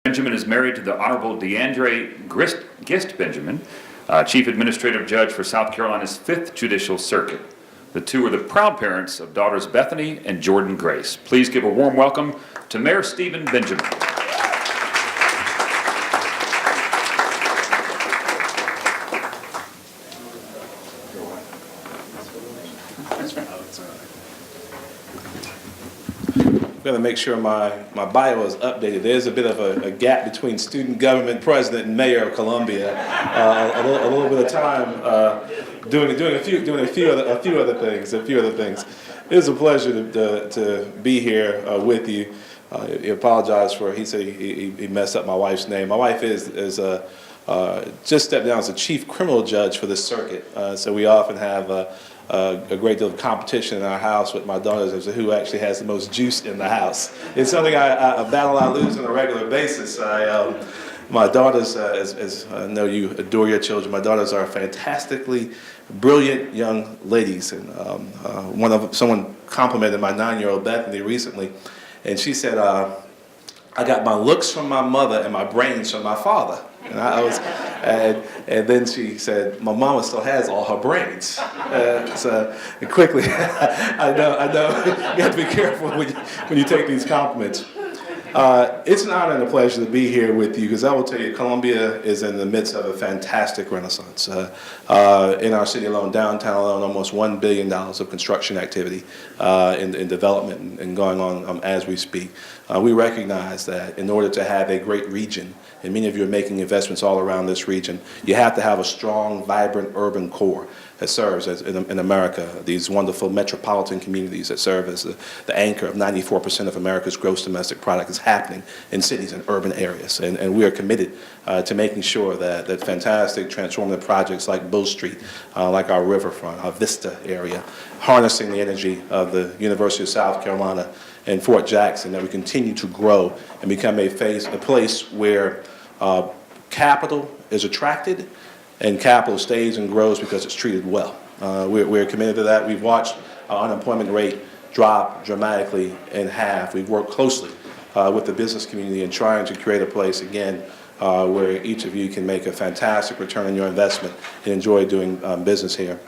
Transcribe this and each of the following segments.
Benjamin is married to the Honorable DeAndre Gist Benjamin, Chief Administrative Judge for South Carolina's 5th Judicial Circuit. The two are the proud parents of daughters Bethany and Jordan Grace. Please give a warm welcome to Mayor Stephen Benjamin. I'm going to make sure my bio is updated. There's a bit of a gap between student government president and mayor of Columbia. A little bit of time doing a few other things. It is a pleasure to be here with you. He apologized for. He said he messed up my wife's name. My wife is just stepped down as the chief criminal judge for this circuit. So we often have a great deal of competition in our house with my daughters as to who actually has the most juice in the house. It's something a battle I lose on a regular basis. My daughters, as I know you adore your children, my daughters are fantastically brilliant young ladies. And someone complimented my 9-year-old Bethany recently, and she said, I got my looks from my mother and my brains from my father. And then she said, my mama still has all her brains. So quickly, I know, you have to be careful when you take these compliments. It's an honor and a pleasure to be here with you, because I will tell you, Columbia is in the midst of a fantastic renaissance. In our city alone, downtown alone, almost $1 billion of construction activity in development and going on as we speak. We recognize that in order to have a great region, and many of you are making investments all around this region, you have to have a strong, vibrant urban core that serves as in America, these wonderful metropolitan communities that serve as the anchor of 94% of America's gross domestic product is happening in cities and urban areas. And we are committed to making sure that fantastic transformative projects like Bull Street, like our riverfront, our Vista area, harnessing the energy of the University of South Carolina and Fort Jackson, that we continue to grow and become a place where capital is attracted and capital stays and grows because it's treated well. We're committed to that. We've watched our unemployment rate drop dramatically in half. We've worked closely with the business community in trying to create a place, again, where each of you can make a fantastic return on your investment and enjoy doing business here.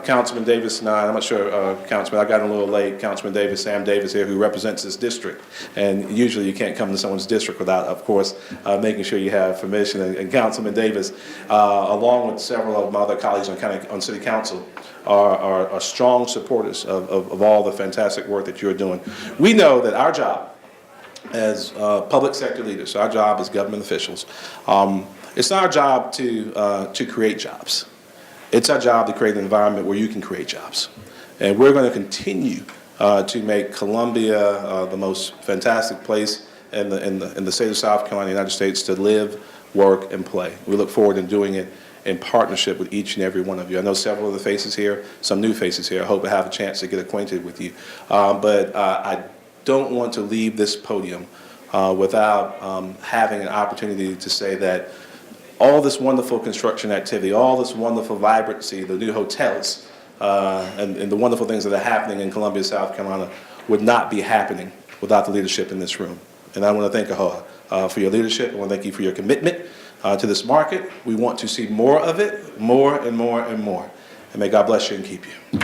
Councilman Davis and I'm not sure, Councilman, I got in a little late. Councilman Davis, Sam Davis here, who represents this district. And usually you can't come to someone's district without, of course, making sure you have permission. And Councilman Davis, along with several of my other colleagues on City Council, are strong supporters of all the fantastic work that you're doing. We know that our job as public sector leaders, our job as government officials, it's not our job to create jobs. It's our job to create an environment where you can create jobs. And we're going to continue to make Columbia the most fantastic place in the state of South Carolina, the United States, to live, work, and play. We look forward to doing it in partnership with each and every one of you. I know several of the faces here, some new faces here. I hope I have a chance to get acquainted with you. But I don't want to leave this podium without having an opportunity to say that all this wonderful construction activity, all this wonderful vibrancy, the new hotels, and the wonderful things that are happening in Columbia, South Carolina, would not be happening without the leadership in this room. And I want to thank Ahoa for your leadership. I want to thank you for your commitment to this market. We want to see more of it, more and more and more. And may God bless you and keep you.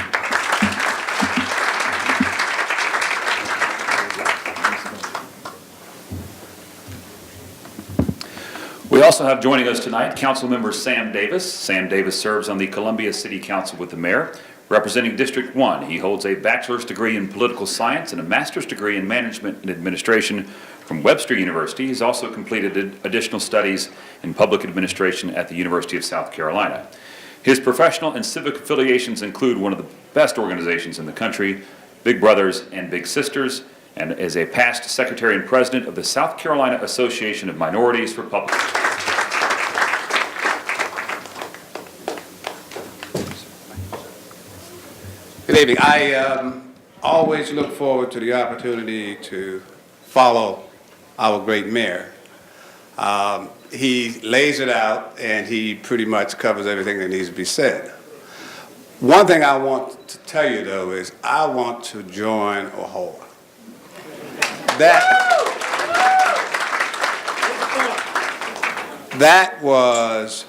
We also have joining us tonight Councilmember Sam Davis. Sam Davis serves on the Columbia City Council with the mayor, representing District 1. He holds a bachelor's degree in political science and a master's degree in management and administration from Webster University. He's also completed additional studies in public administration at the University of South Carolina. His professional and civic affiliations include one of the best organizations in the country, Big Brothers and Big Sisters, and is a past secretary and president of the South Carolina Association of Minorities for Public. Good evening. I always look forward to the opportunity to follow our great mayor. He lays it out and he pretty much covers everything that needs to be said. One thing I want to tell you though is I want to join Ahoa. That was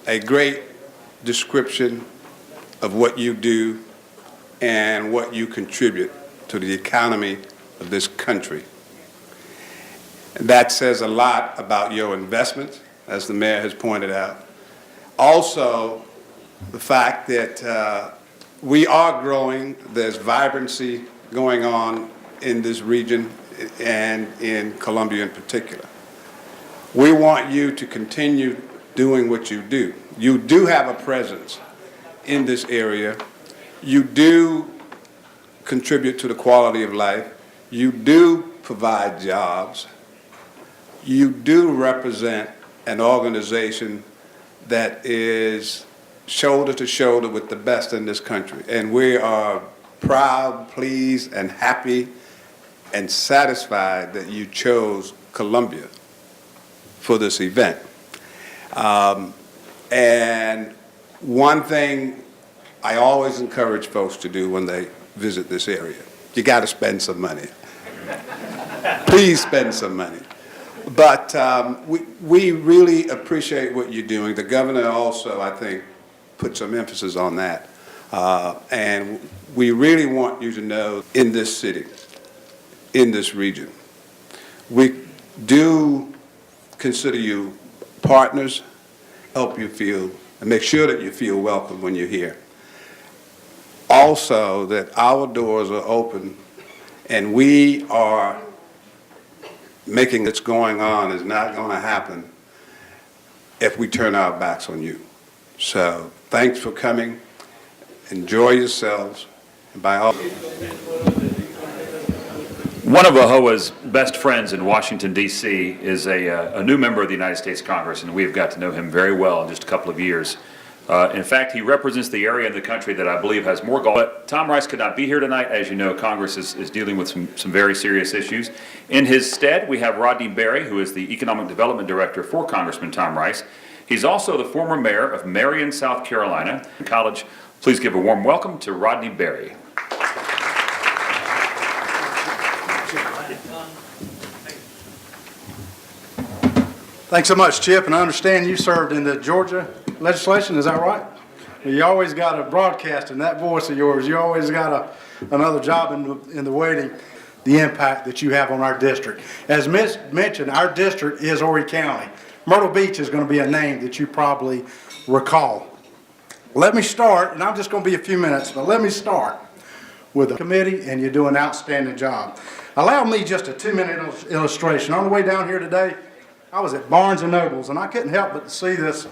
a great description of what you do and what you contribute to the economy of this country. That says a lot about your investments, as the mayor has pointed out. Also, the fact that we are growing, there's vibrancy going on in this region and in Columbia in particular. We want you to continue doing what you do. You do have a presence in this area. You do contribute to the quality of life. You do provide jobs. You do represent an organization that is shoulder to shoulder with the best in this country. And we are proud, pleased, and happy and satisfied that you chose Columbia for this event. And one thing I always encourage folks to do when they visit this area, you got to spend some money. Please spend some money. But we really appreciate what you're doing. The governor also, I think, put some emphasis on that. And we really want you to know, in this city, in this region, we do consider you partners, help you feel, and make sure that you feel welcome when you're here. Also, that our doors are open, and we are making what's going on is not going to happen if we turn our backs on you. So thanks for coming. Enjoy yourselves. And by all. One of AHOA's best friends in Washington, D.C. is a new member of the United States Congress, and we have got to know him very well in just a couple of years. In fact, he represents the area in the country that I believe has more gold. But Tom Rice could not be here tonight. As you know, Congress is dealing with some very serious issues. In his stead, we have Rodney Berry, who is the Economic Development Director for Congressman Tom Rice. He's also the former mayor of Marion, South Carolina. College, please give a warm welcome to Rodney Berry. Thanks so much, Chip, and I understand you served in the Georgia legislation, is that right? You always got to broadcast in that voice of yours. You always got another job in the waiting, the impact that you have on our district. As mentioned, our district is Horry County. Myrtle Beach is going to be a name that you probably recall. Let me start, and I'm just going to be a few minutes, but let me start with the committee, and you do an outstanding job. Allow me just a 2-minute illustration. On the way down here today, I was at Barnes & Noble's, and I couldn't help but to see this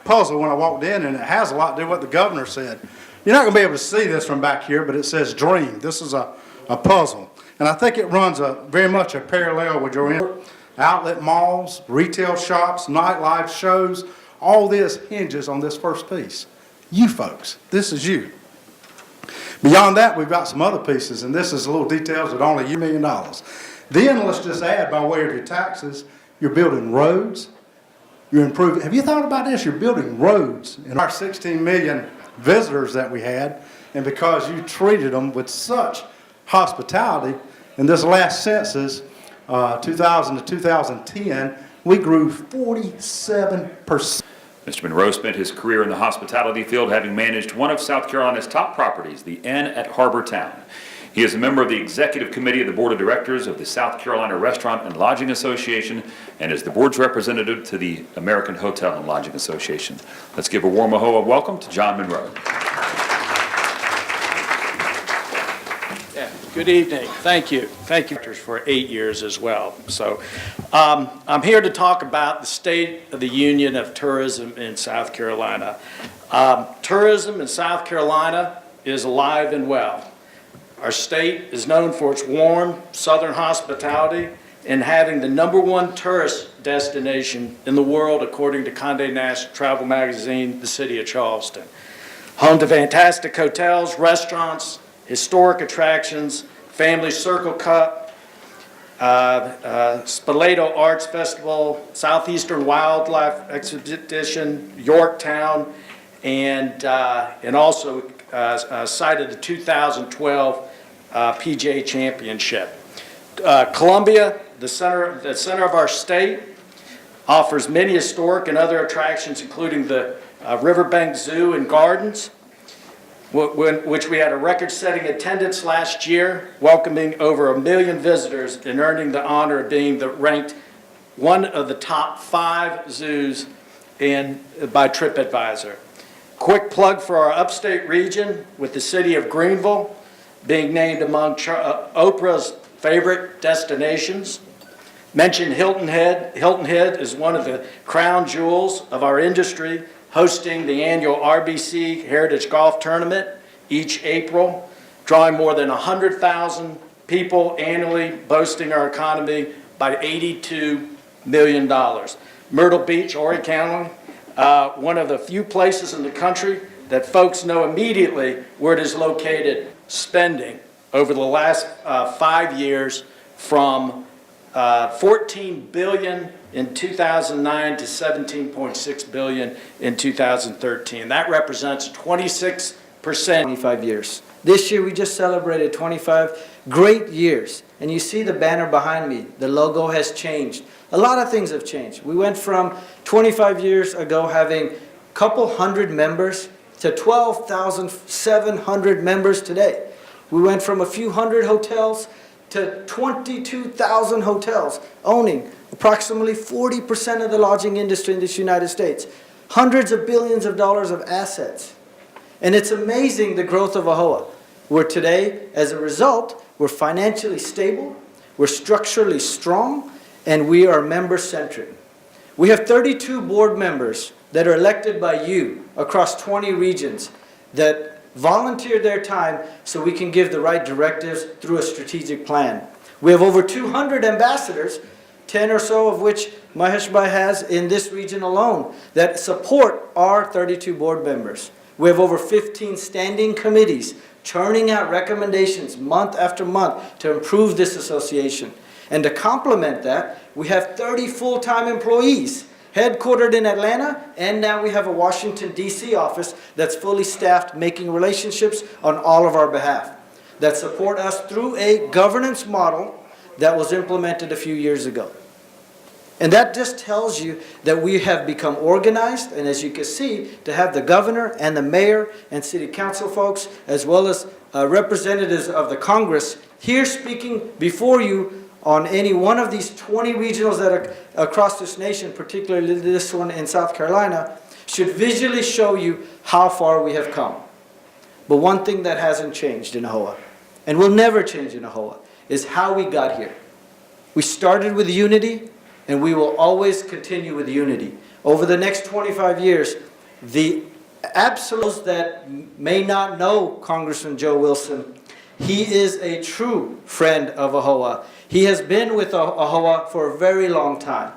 puzzle when I walked in, and it has a lot to do with what the governor said. You're not going to be able to see this from back here, but it says dream. This is a puzzle, and I think it runs very much a parallel with your outlet malls, retail shops, nightlife shows. All this hinges on this first piece. You folks, this is you. Beyond that, we've got some other pieces, and this is little details that only $1 million. Then let's just add, by way of your taxes, you're building roads, you're improving. Have you thought about this? You're building roads. In our 16 million visitors that we had, and because you treated them with such hospitality, in this last census, 2000 to 2010, we grew 47%. Mr. Monroe spent his career in the hospitality field, having managed one of South Carolina's top properties, the Inn at Harbor Town. He is a member of the Executive Committee of the Board of Directors of the South Carolina Restaurant and Lodging Association and is the board's representative to the American Hotel and Lodging Association. Let's give a warm AHOA welcome to John Monroe. Yeah, good evening. Thank you. Thank you for 8 years as well. So I'm here to talk about the State of the Union of Tourism in South Carolina. Tourism in South Carolina is alive and well. Our state is known for its warm southern hospitality and having the #1 tourist destination in the world according to Condé Nast Travel Magazine, the city of Charleston. Home to fantastic hotels, restaurants, historic attractions, Family Circle Cup, Spoleto Arts Festival, Southeastern Wildlife Expedition, Yorktown, and also site of the 2012 PGA Championship. Columbia, the center of our state, offers many historic and other attractions, including the Riverbank Zoo and Gardens, which we had a record-setting attendance last year, welcoming over 1 million visitors and earning the honor of being ranked one of the top 5 zoos by TripAdvisor. Quick plug for our upstate region, with the city of Greenville being named among Oprah's favorite destinations. Mention Hilton Head. Hilton Head is one of the crown jewels of our industry, hosting the annual RBC Heritage Golf Tournament each April, drawing more than 100,000 people annually, boasting our economy by $82 million. Myrtle Beach, Horry County, one of the few places in the country that folks know immediately where it is located, spending over the last 5 years from $14 billion in 2009 to $17.6 billion in 2013. That represents 26%. 25 years. This year we just celebrated 25 great years. And you see the banner behind me. The logo has changed. A lot of things have changed. We went from 25 years ago having a couple hundred members to 12,700 members today. We went from a few hundred hotels to 22,000 hotels, owning approximately 40% of the lodging industry in this United States. Hundreds of billions of dollars of assets. And it's amazing the growth of AAHOA. We're today, as a result, we're financially stable, we're structurally strong, and we are member-centric. We have 32 board members that are elected by you across 20 regions that volunteer their time so we can give the right directives through a strategic plan. We have over 200 ambassadors, 10 or so of which Mahesh Bhai has in this region alone, that support our 32 board members. We have over 15 standing committees churning out recommendations month after month to improve this association. And to complement that, we have 30 full-time employees headquartered in Atlanta, and now we have a Washington, D.C. office that's fully staffed, making relationships on all of our behalf, that support us through a governance model that was implemented a few years ago. And that just tells you that we have become organized, and as you can see, to have the governor and the mayor and city council folks, as well as representatives of the Congress here speaking before you on any one of these 20 regionals that are across this nation, particularly this one in South Carolina, should visually show you how far we have come. But one thing that hasn't changed in AAHOA, and will never change in AAHOA, is how we got here. We started with unity, and we will always continue with unity. Over the next 25 years, the absolutes that may not know Congressman Joe Wilson, he is a true friend of AAHOA. He has been with AAHOA for a very long time.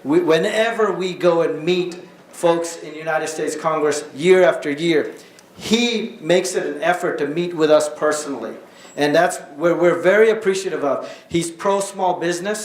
Whenever we go and meet folks in the United States Congress year after year, he makes it an effort to meet with us personally. And that's where we're very appreciative of. He's pro-small business.